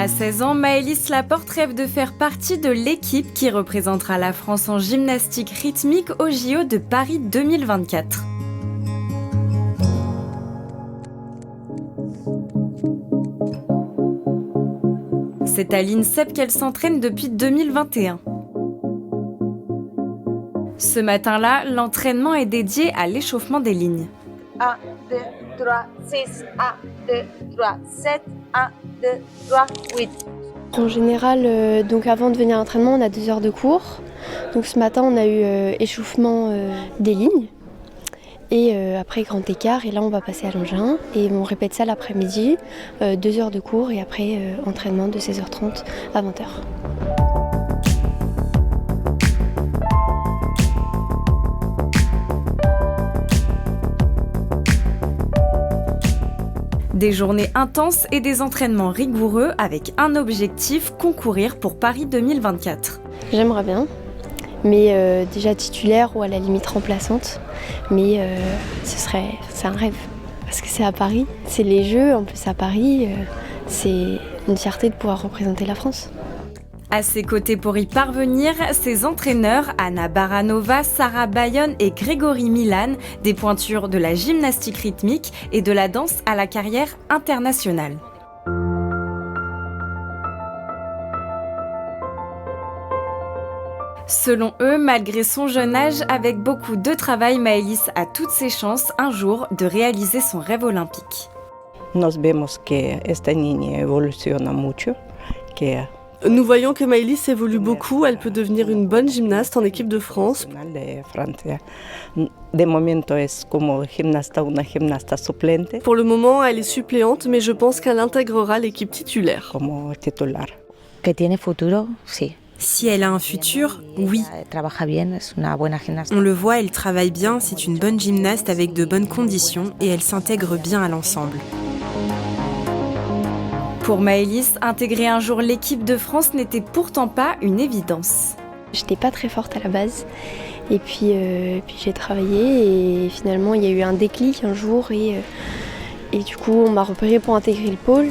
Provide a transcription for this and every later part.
À 16 ans, Maëlys Laporte rêve de faire partie de l'équipe qui représentera la France en gymnastique rythmique au JO de Paris 2024. C'est à l'INSEP qu'elle s'entraîne depuis 2021. Ce matin-là, l'entraînement est dédié à l'échauffement des lignes. 1, 2, 3, 6, 1, 2, 3, 7, 1, 2, 3, 8. En général, donc avant de venir à l'entraînement, on a 2 heures de cours. Donc ce matin, on a eu échauffement des lignes. Et après grand écart, et là on va passer à l'engin. Et on répète ça l'après-midi, 2 heures de cours et après entraînement de 16h30 à 20h. Des journées intenses et des entraînements rigoureux avec un objectif, concourir pour Paris 2024. J'aimerais bien, mais déjà titulaire ou à la limite remplaçante. Mais c'est un rêve, parce que c'est à Paris, c'est les Jeux, en plus à Paris, c'est une fierté de pouvoir représenter la France. À ses côtés pour y parvenir, ses entraîneurs Anna Baranova, Sarah Bayonne et Grégory Milan, des pointures de la gymnastique rythmique et de la danse à la carrière internationale. Selon eux, malgré son jeune âge, avec beaucoup de travail, Maëlys a toutes ses chances un jour de réaliser son rêve olympique. Nos vemos que esta niña evoluciona mucho, que Nous voyons que Maëlys évolue beaucoup, elle peut devenir une bonne gymnaste en équipe de France. De momento es como gimnasta, una gimnasta suplente, Pour le moment, elle est suppléante, mais je pense qu'elle intégrera l'équipe titulaire. como titular. Que tiene futuro, sí. Si elle a un futur, oui. Ella trabaja bien, es una buena gimnasta. On le voit, elle travaille bien, c'est une bonne gymnaste avec de bonnes conditions et elle s'intègre bien à l'ensemble. Pour Maëlys, intégrer un jour l'équipe de France n'était pourtant pas une évidence. J'étais pas très forte à la base, et puis j'ai travaillé, et finalement il y a eu un déclic un jour, et du coup on m'a repérée pour intégrer le pôle.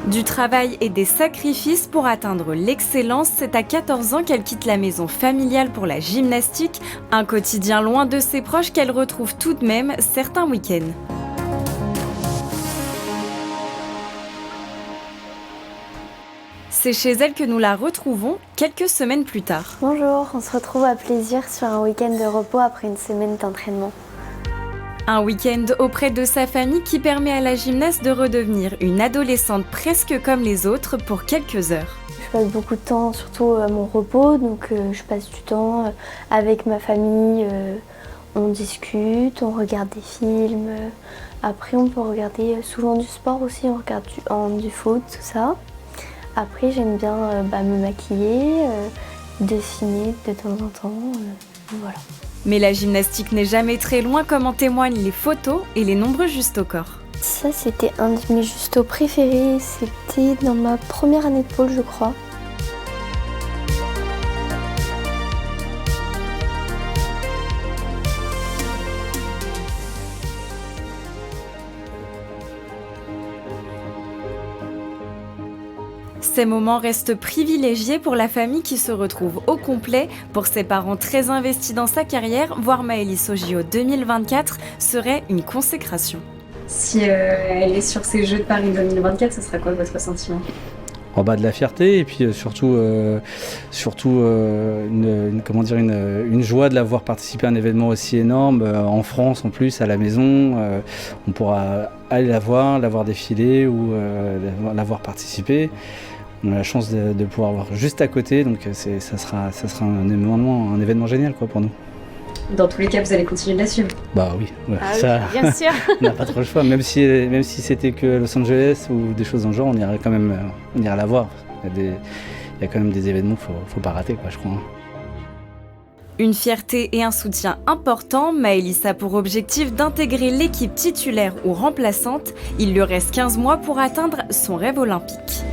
Du travail et des sacrifices pour atteindre l'excellence, c'est à 14 ans qu'elle quitte la maison familiale pour la gymnastique, un quotidien loin de ses proches qu'elle retrouve tout de même certains week-ends. C'est chez elle que nous la retrouvons quelques semaines plus tard. Bonjour, on se retrouve à plaisir sur un week-end de repos après une semaine d'entraînement. Un week-end auprès de sa famille qui permet à la gymnaste de redevenir une adolescente presque comme les autres pour quelques heures. Je passe beaucoup de temps, surtout à mon repos, donc je passe du temps avec ma famille, on discute, on regarde des films. Après on peut regarder souvent du sport aussi, on regarde du foot, tout ça. Après j'aime bien me maquiller, dessiner de temps en temps, voilà. Mais la gymnastique n'est jamais très loin comme en témoignent les photos et les nombreux justes au corps. Ça c'était un de mes justos préférés, c'était dans ma première année de pôle je crois. Ces moments restent privilégiés pour la famille qui se retrouve au complet. Pour ses parents très investis dans sa carrière, voir Maëlys au JO 2024 serait une consécration. Si elle est sur ces Jeux de Paris 2024, ce sera quoi votre sentiment ? En bas de la fierté et puis surtout une joie de la voir participer à un événement aussi énorme en France en plus à la maison. On pourra aller la voir défiler ou la voir participer. On a la chance de pouvoir voir juste à côté, donc ça sera un événement génial quoi, pour nous. Dans tous les cas, vous allez continuer de la suivre. Bah oui, ouais, Ah ça, oui, bien sûr. on n'a pas trop le choix. Même si c'était que Los Angeles ou des choses dans le genre, on irait la voir. Il y a quand même des événements, faut pas rater quoi, je crois. Une fierté et un soutien important, Maëlys a pour objectif d'intégrer l'équipe titulaire ou remplaçante. Il lui reste 15 mois pour atteindre son rêve olympique.